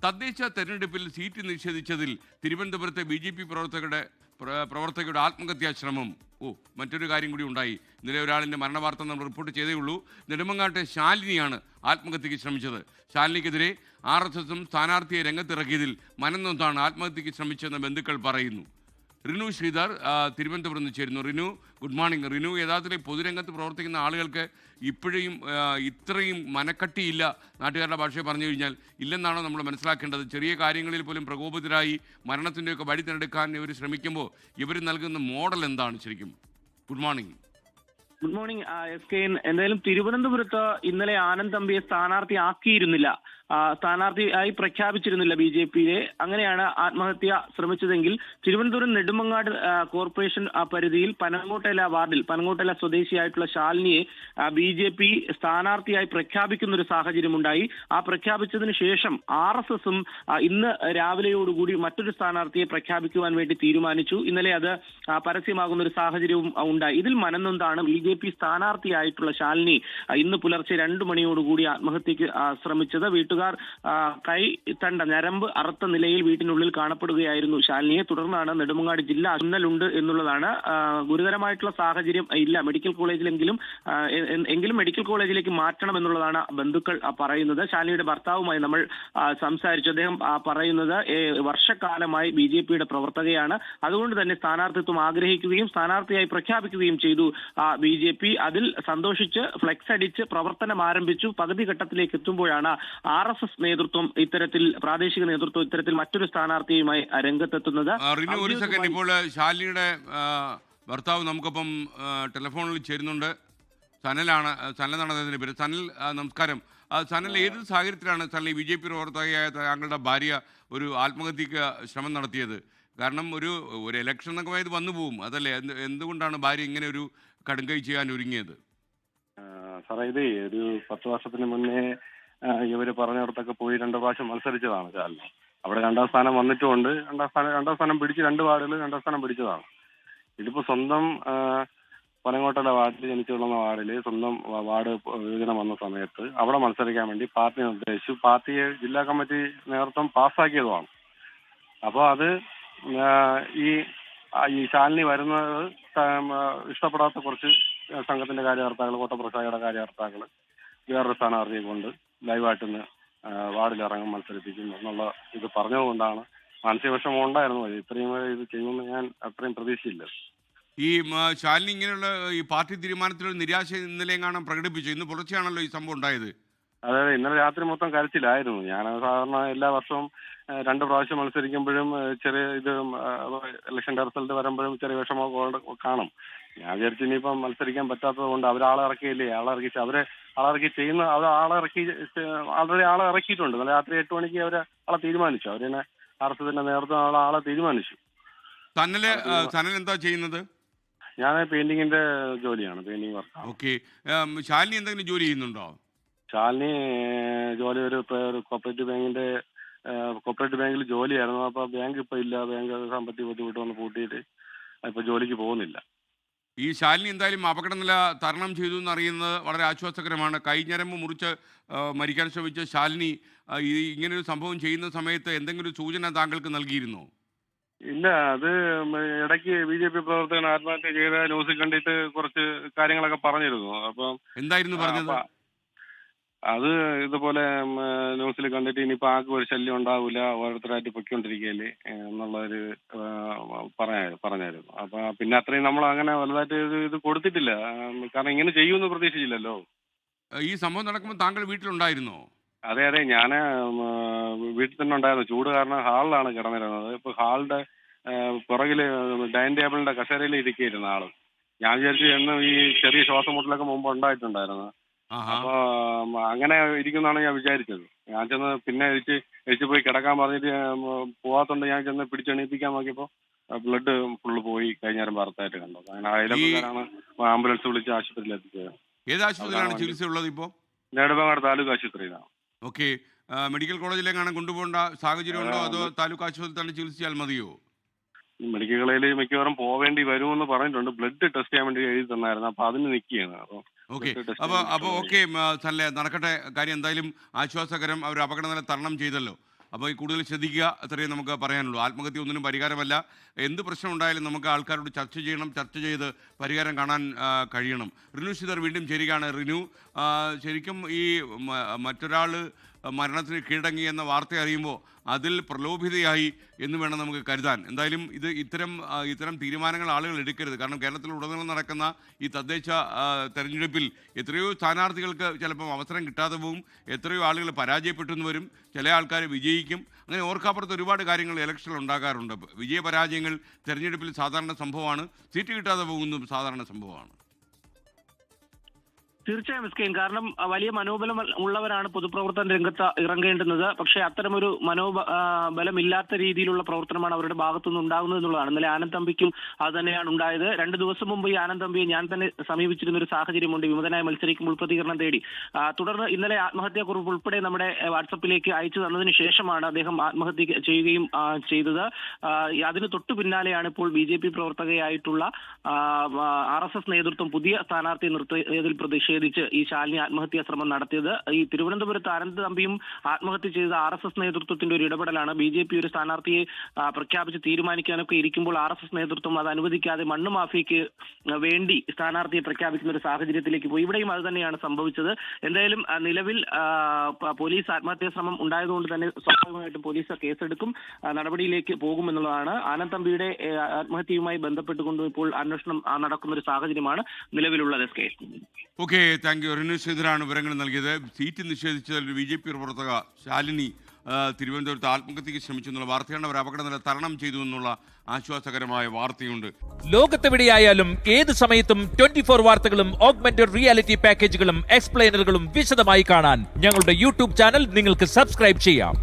തദ്ദേശ തെരഞ്ഞെടുപ്പിൽ സീറ്റ് നിഷേധിച്ചതിൽ തിരുവനന്തപുരത്തെ BJP പ്രവർത്തകരുടെ ആത്മഹത്യാ ശ്രമം. മറ്റൊരു കാര്യം കൂടി ഉണ്ടായി. ഇന്നലെ ഒരാളിൻ്റെ മരണവാർത്ത നമ്മൾ റിപ്പോർട്ട് ചെയ്തേ ഉള്ളൂ. നെടുമങ്ങാട്ടെ ശാലിനിയാണ് ആത്മഹത്യയ്ക്ക് ശ്രമിച്ചത്. ശാലിനിക്കെതിരെ RSSും സ്ഥാനാർത്ഥിയെ രംഗത്തിറക്കിയതിൽ മനംനൊന്താണ് ആത്മഹത്യയ്ക്ക് ശ്രമിച്ചെന്ന് ബന്ധുക്കൾ പറയുന്നു. റിനു ശ്രീധർ തിരുവനന്തപുരം നിന്ന് ചേരുന്നു. Rinu, good morning. റിനു, യഥാർത്ഥത്തിൽ പൊതുരംഗത്ത് പ്രവർത്തിക്കുന്ന ആളുകൾക്ക് ഇപ്പോഴും ഇത്രയും മനക്കട്ടിയില്ല, നാട്ടുകാരുടെ ഭാഷയെ പറഞ്ഞു കഴിഞ്ഞാൽ ഇല്ലെന്നാണോ നമ്മൾ മനസ്സിലാക്കേണ്ടത്? ചെറിയ കാര്യങ്ങളിൽ പോലും പ്രകോപിതരായി മരണത്തിൻ്റെയൊക്കെ വഴി തിരഞ്ഞെടുക്കാൻ ഇവർ ശ്രമിക്കുമ്പോൾ ഇവർ നൽകുന്ന മോഡൽ എന്താണ് ശരിക്കും? Good morning. Good morning SK. എന്തായാലും തിരുവനന്തപുരത്ത് ഇന്നലെ ആനന്ദ് തമ്പിയെ സ്ഥാനാർത്ഥിയാക്കിയിരുന്നില്ല, സ്ഥാനാർത്ഥിയായി പ്രഖ്യാപിച്ചിരുന്നില്ല BJPയിലെ. അങ്ങനെയാണ് ആത്മഹത്യ ശ്രമിച്ചതെങ്കിൽ തിരുവനന്തപുരം നെടുമങ്ങാട് കോർപ്പറേഷൻ പരിധിയിൽ പനങ്ങോട്ടെല സ്വദേശിയായിട്ടുള്ള ശാലിനിയെ BJP സ്ഥാനാർത്ഥിയായി പ്രഖ്യാപിക്കുന്ന ഒരു സാഹചര്യമുണ്ടായി. ആ പ്രഖ്യാപിച്ചതിന് ശേഷം RSSും ഇന്ന് രാവിലെയോടുകൂടി മറ്റൊരു സ്ഥാനാർത്ഥിയെ പ്രഖ്യാപിക്കുവാൻ വേണ്ടി തീരുമാനിച്ചു. ഇന്നലെ അത് പരസ്യമാകുന്ന ഒരു സാഹചര്യവും ഉണ്ടായി. ഇതിൽ മനംനൊന്താണ് BJP സ്ഥാനാർത്ഥിയായിട്ടുള്ള ശാലിനി ഇന്ന് പുലർച്ചെ 2 മണിയോടുകൂടി ആത്മഹത്യക്ക് ശ്രമിച്ചത്. വീട്ടുകാർ കൈത്തണ്ട ഞരമ്പ് അറുത്ത നിലയിൽ വീട്ടിനുള്ളിൽ കാണപ്പെടുകയായിരുന്നു ശാലിനിയെ. തുടർന്നാണ് നെടുമങ്ങാട് ജില്ലാ ഉണ്ട് എന്നുള്ളതാണ്. ഗുരുതരമായിട്ടുള്ള സാഹചര്യം ഇല്ല മെഡിക്കൽ കോളേജിലെങ്കിലും, മെഡിക്കൽ കോളേജിലേക്ക് മാറ്റണം എന്നുള്ളതാണ് ബന്ധുക്കൾ പറയുന്നത്. ശാലിനിയുടെ ഭർത്താവുമായി നമ്മൾ സംസാരിച്ചു. അദ്ദേഹം പറയുന്നത് വർഷക്കാലമായി BJPയുടെ പ്രവർത്തകയാണ്. അതുകൊണ്ട് തന്നെ സ്ഥാനാർത്ഥിത്വം ആഗ്രഹിക്കുകയും സ്ഥാനാർത്ഥിയായി പ്രഖ്യാപിക്കുകയും ചെയ്തു BJP. അതിൽ സന്തോഷിച്ച് ഫ്ലെക്സ് അടിച്ച് പ്രവർത്തനം ആരംഭിച്ചു. പകുതി ഘട്ടത്തിലേക്ക് എത്തുമ്പോഴാണ് RSS നേതൃത്വം പ്രാദേശിക നേതൃത്വം ഇത്തരത്തിൽ മറ്റൊരു സ്ഥാനാർത്ഥിയുമായി രംഗത്തെത്തുന്നത്. ഒരു സെക്കൻഡ്, ഇപ്പോൾ ശാലിനിയുടെ ഭർത്താവ് നമുക്കൊപ്പം ടെലിഫോണിൽ ചേരുന്നുണ്ട്. സനലാണ് അദ്ദേഹത്തിന്റെ പേര്. സനൽ, നമസ്കാരം. സനൽ, ഏത് സാഹചര്യത്തിലാണ് സനൽ BJP പ്രവർത്തകയായ താങ്കളുടെ ഭാര്യ ഒരു ആത്മഹത്യക്ക് ശ്രമം നടത്തിയത്? കാരണം ഒരു ഇലക്ഷൻ എന്നൊക്കെ ഇത് വന്നു പോവും, അതല്ലേ? എന്തുകൊണ്ടാണ് ഭാര്യ ഇങ്ങനെ ഒരു കടുങ്കൈ ചെയ്യാൻ ഒരുങ്ങിയത്? സാറേ, ഇത് ഒരു 10 വർഷത്തിന് മുന്നേ ഇവര് പറഞ്ഞിടത്തൊക്കെ പോയി 2 പ്രാവശ്യം മത്സരിച്ചതാണ് ശാലിനി. അവിടെ 2ാം സ്ഥാനം വന്നിട്ടുമുണ്ട്. 2ാം സ്ഥാനം പിടിച്ച് 2 വാർഡിൽ 2ാം സ്ഥാനം പിടിച്ചതാണ്. ഇതിപ്പോ സ്വന്തം പനങ്ങോട്ടുള്ള വാർഡിൽ ജനിച്ചുള്ള വാർഡിൽ സ്വന്തം വാർഡ് വിഭജനം വന്ന സമയത്ത് അവിടെ മത്സരിക്കാൻ വേണ്ടി പാർട്ടി നിർദ്ദേശിച്ചു. പാർട്ടിയെ ജില്ലാ കമ്മിറ്റി നേതൃത്വം പാസ്സാക്കിയതുമാണ്. അപ്പോൾ അത് ഈ ശാലിനി വരുന്നത് ഇഷ്ടപ്പെടാത്ത കുറച്ച് സംഘത്തിന്റെ കാര്യകർത്താക്കൾ, കോട്ടപ്രസായുടെ കാര്യകർത്താക്കൾ വേറൊരു സ്ഥാനാർത്ഥിയെ കൊണ്ട് ലൈവായിട്ടൊന്ന് വാർഡിലിറങ്ങും, മത്സരിപ്പിക്കും എന്നുള്ള ഇത് പറഞ്ഞതുകൊണ്ടാണ്. മാനസിക വിഷമം ഉണ്ടായിരുന്നു. ഇത്രയും ഇത് ചെയ്യുമെന്ന് ഞാൻ അത്രയും പ്രതീക്ഷയില്ല. ഈ ശാലിനി ഇങ്ങനെയുള്ള ഈ പാർട്ടി തീരുമാനത്തിലൊരു നിരാശ ഇന്നലെ കാണാൻ പ്രകടിപ്പിച്ചു. ഇന്ന് പുലർച്ചെയാണല്ലോ ഈ സംഭവം ഉണ്ടായത്. അതെ, ഇന്നലെ രാത്രി മൊത്തം കരച്ചിലായിരുന്നു. ഞാൻ സാധാരണ എല്ലാ വർഷവും 2 പ്രാവശ്യം മത്സരിക്കുമ്പോഴും ചെറിയ ഇലക്ഷൻ റിസൾട്ട് വരുമ്പോഴും ചെറിയ വിഷമമൊക്കെ കാണും. ഞാൻ വിചാരിച്ചു ഇനിയിപ്പം മത്സരിക്കാൻ പറ്റാത്തത് കൊണ്ട് ആളെ ഇറക്കിയില്ലേ, ആളെ ഇറക്കിയിട്ടുണ്ട്. ഇന്നലെ രാത്രി 8 മണിക്ക് ആളെ തീരുമാനിച്ചു. തന്നെ RSSന്റെ നേതൃത്വം ആളെ തീരുമാനിച്ചു. സനൽ എന്താ ചെയ്യുന്നത്? ഞാൻ പെയിന്റിങ്ങിന്റെ ജോലിയാണ്, പെയിന്റിങ് വർക്ക്. ഓക്കെ. ശാലിനി എന്തെങ്കിലും ജോലി ചെയ്യുന്നുണ്ടോ? ശാലിനി ജോലി ഒരു കോപ്പറേറ്റീവ് ബാങ്കിൽ ജോലിയായിരുന്നു. അപ്പൊ ബാങ്ക് ഇപ്പൊ ഇല്ല, ബാങ്ക് സാമ്പത്തിക ബുദ്ധിമുട്ട് വന്ന് പൂട്ടിയിട്ട് ഇപ്പൊ ജോലിക്ക് പോകുന്നില്ല. ഈ ശാലിനി എന്തായാലും അപകടനില തരണം ചെയ്തു എന്നറിയുന്നത് വളരെ ആശ്വാസകരമാണ്. കൈഞ്ഞരമ്പ് മുറിച്ച് മരിക്കാൻ ശ്രമിച്ച ശാലിനി ഇങ്ങനൊരു സംഭവം ചെയ്യുന്ന സമയത്ത് എന്തെങ്കിലും സൂചന താങ്കൾക്ക് നൽകിയിരുന്നോ? ഇല്ല, അത് ഇടയ്ക്ക് BJP പ്രവർത്തകൻ ആത്മഹത്യ ചെയ്ത ന്യൂസിൽ കണ്ടിട്ട് കുറച്ച് കാര്യങ്ങളൊക്കെ പറഞ്ഞിരുന്നു. അപ്പം എന്തായിരുന്നു പറഞ്ഞത്? അത് ഇതുപോലെ ന്യൂസിൽ കണ്ടിട്ട് ഇനിയിപ്പോൾ ആർക്കും ഒരു ശല്യം ഉണ്ടാവില്ല, ഓരോരുത്തരായിട്ട് പൊയ്ക്കൊണ്ടിരിക്കുകയല്ലേ എന്നുള്ളൊരു പറഞ്ഞായിരുന്നു. അപ്പൊ പിന്നെ അത്രയും നമ്മൾ അങ്ങനെ വലുതായിട്ട് ഇത് കൊടുത്തിട്ടില്ല. കാരണം ഇങ്ങനെ ചെയ്യുമെന്ന് പ്രതീക്ഷിച്ചില്ലല്ലോ. ഈ സംഭവം നടക്കുമ്പോൾ താങ്കൾ വീട്ടിലുണ്ടായിരുന്നോ? അതെ, ഞാൻ വീട്ടിൽ തന്നെ ഉണ്ടായിരുന്നു. ചൂട് കാരണം ഹാളിലാണ് കിടന്നിരുന്നത്. ഇപ്പൊ ഹാളിന്റെ പുറകില് ഡൈനിങ് ടേബിളിന്റെ കസേരയിൽ ഇരിക്കുകയായിരുന്നു ആള്. ഞാൻ വിചാരിച്ചു എന്നും ഈ ചെറിയ ശ്വാസം മുട്ടലൊക്കെ മുമ്പ് ഉണ്ടായിട്ടുണ്ടായിരുന്നു. അപ്പൊ അങ്ങനെ ഇരിക്കുന്നാണ് ഞാൻ വിചാരിച്ചത്. ഞാൻ ചെന്ന് പിന്നെ എഴിച്ച് പോയി കിടക്കാൻ പറഞ്ഞിട്ട് പോവാത്തോണ്ട് ഞാൻ ചെന്ന് പിടിച്ചെണീപ്പിക്കാൻ നോക്കിയപ്പോ ബ്ലഡ് ഫുള്ള് പോയി കഴിഞ്ഞാലും വാർത്തയായിട്ട് കണ്ടു. അങ്ങനെ അയലക്കാരാണ് ആംബുലൻസ് വിളിച്ച് ആശുപത്രിയിൽ എത്തിച്ചത്. ഏത് ആശുപത്രിയിലാണ് ചികിത്സ ഉള്ളത് ഇപ്പോൾ? നെടുമങ്ങാട് താലൂക്ക് ആശുപത്രിയിലാണ്. ഓക്കെ. മെഡിക്കൽ കോളേജിലേക്കാണ് കൊണ്ടുപോകേണ്ട സാഹചര്യം ഉണ്ടോ, അതോ താലൂക്ക് ആശുപത്രിയിൽ തന്നെ ചികിത്സിച്ചാൽ മതിയോ? മെഡിക്കൽ കോളേജിൽ മിക്കവാറും പോവേണ്ടി വരുമെന്ന് പറഞ്ഞിട്ടുണ്ട്. ബ്ലഡ് ടെസ്റ്റ് ചെയ്യാൻ വേണ്ടി എഴുതി തന്നായിരുന്നു. അപ്പൊ അതിന് നിൽക്കുകയാണ്. അപ്പൊ ഓക്കെ, നടക്കട്ടെ കാര്യം. എന്തായാലും ആശ്വാസകരം, അവർ അപകടനില തരണം ചെയ്തല്ലോ. അപ്പോൾ ഈ കൂടുതൽ ശ്രദ്ധിക്കുക, അത്രയും നമുക്ക് പറയാനുള്ളൂ. ആത്മഹത്യ ഒന്നിനും പരിഹാരമല്ല. എന്ത് പ്രശ്നം ഉണ്ടായാലും നമുക്ക് ആൾക്കാരോട് ചർച്ച ചെയ്യണം, ചർച്ച ചെയ്ത് പരിഹാരം കാണാൻ കഴിയണം. റിനു ശ്രീധർ വീണ്ടും ചേരുകയാണ്. റിനു, ശരിക്കും ഈ മറ്റൊരാൾ മരണത്തിന് കീഴടങ്ങി എന്ന വാർത്ത അറിയുമ്പോൾ അതിൽ പ്രലോഭിതയായി എന്ന് വേണം നമുക്ക് കരുതാൻ. എന്തായാലും ഇത്തരം തീരുമാനങ്ങൾ ആളുകൾ എടുക്കരുത്. കാരണം കേരളത്തിലുടനീളം നടക്കുന്ന ഈ തദ്ദേശ തെരഞ്ഞെടുപ്പിൽ എത്രയോ സ്ഥാനാർത്ഥികൾക്ക് ചിലപ്പം അവസരം കിട്ടാതെ പോകും, എത്രയോ ആളുകൾ പരാജയപ്പെട്ടെന്ന് വരും, ചില ആൾക്കാർ വിജയിക്കും. അങ്ങനെ ഓർക്കാപ്പുറത്ത് ഒരുപാട് കാര്യങ്ങൾ ഇലക്ഷനിൽ ഉണ്ടാകാറുണ്ട്. വിജയപരാജയങ്ങൾ തെരഞ്ഞെടുപ്പിൽ സാധാരണ സംഭവമാണ്, സീറ്റ് കിട്ടാതെ പോകുന്നതും സാധാരണ സംഭവമാണ്. തീർച്ചയായും എസ്കെയിൻ, കാരണം വലിയ മനോബലം ഉള്ളവരാണ് പൊതുപ്രവർത്തന രംഗത്ത് ഇറങ്ങേണ്ടുന്നത്. പക്ഷേ അത്തരമൊരു മനോബലമില്ലാത്ത രീതിയിലുള്ള പ്രവർത്തനമാണ് അവരുടെ ഭാഗത്തുനിന്ന് ഉണ്ടാകുന്നത് എന്നുള്ളതാണ്. ഇന്നലെ ആനന്ദ് തമ്പിക്കും അത് തന്നെയാണ് ഉണ്ടായത്. 2 ദിവസം മുമ്പ് ഈ ആനന്ദ് തമ്പിയെ ഞാൻ തന്നെ സമീപിച്ചിരുന്ന ഒരു സാഹചര്യമുണ്ട്, വിമതനായി മത്സരിക്കുമ്പോൾ പ്രതികരണം തേടി. തുടർന്ന് ഇന്നലെ ആത്മഹത്യാക്കുറിപ്പ് ഉൾപ്പെടെ നമ്മുടെ വാട്സപ്പിലേക്ക് അയച്ചു തന്നതിന് ശേഷമാണ് അദ്ദേഹം ആത്മഹത്യ ചെയ്യുകയും ചെയ്തത്. അതിന് തൊട്ടു പിന്നാലെയാണ് ഇപ്പോൾ BJP പ്രവർത്തകയായിട്ടുള്ള RSS നേതൃത്വം പുതിയ സ്ഥാനാർത്ഥിയെ നിർത്തിയതിൽ പ്രതിഷേധിച്ച് ഈ ശാലിനി ആത്മഹത്യാ ശ്രമം നടത്തിയത്. ഈ തിരുവനന്തപുരത്ത് ആനന്ദ് തമ്പിയും ആത്മഹത്യ ചെയ്ത RSS നേതൃത്വത്തിന്റെ ഒരു ഇടപെടലാണ്. BJP ഒരു സ്ഥാനാർത്ഥിയെ പ്രഖ്യാപിച്ച് തീരുമാനിക്കാനൊക്കെ ഇരിക്കുമ്പോൾ RSS നേതൃത്വം അത് അനുവദിക്കാതെ മണ്ണ് മാഫിയയ്ക്ക് വേണ്ടി സ്ഥാനാർത്ഥിയെ പ്രഖ്യാപിക്കുന്ന ഒരു സാഹചര്യത്തിലേക്ക് പോയി. ഇവിടെയും അത് തന്നെയാണ് സംഭവിച്ചത്. എന്തായാലും നിലവിൽ പോലീസ് ആത്മഹത്യാ ശ്രമം ഉണ്ടായതുകൊണ്ട് തന്നെ സ്വാഭാവികമായിട്ടും പോലീസ് കേസെടുക്കും, നടപടിയിലേക്ക് പോകുമെന്നുള്ളതാണ്. ആനന്ദ് തമ്പിയുടെ ആത്മഹത്യയുമായി ബന്ധപ്പെട്ടുകൊണ്ട് ഇപ്പോൾ അന്വേഷണം നടക്കുന്ന ഒരു സാഹചര്യമാണ് നിലവിലുള്ളത്. Okay, thank you. റിനു ശ്രീധരാണ് വിവരങ്ങൾ നൽകിയത്. സീറ്റ് നിഷേധിച്ചതിൽ BJP പ്രവർത്തക ശാലിനി തിരുവനന്തപുരത്ത് ആത്മഹത്യയ്ക്ക് ശ്രമിച്ചു എന്നുള്ള വാർത്തയാണ്. അവർ അപകടനില തരണം ചെയ്തു എന്നുള്ള ആശ്വാസകരമായ വാർത്തയുണ്ട്. ലോകത്തെവിടെയായാലും ഏത് സമയത്തും 24 വാർത്തകളും ഓഗ്മെന്റഡ് റിയാലിറ്റി പാക്കേജുകളും എക്സ്പ്ലെയിനറുകളും വിശദമായി കാണാൻ ഞങ്ങളുടെ YouTube ചാനൽ നിങ്ങൾക്ക് സബ്സ്ക്രൈബ് ചെയ്യാം.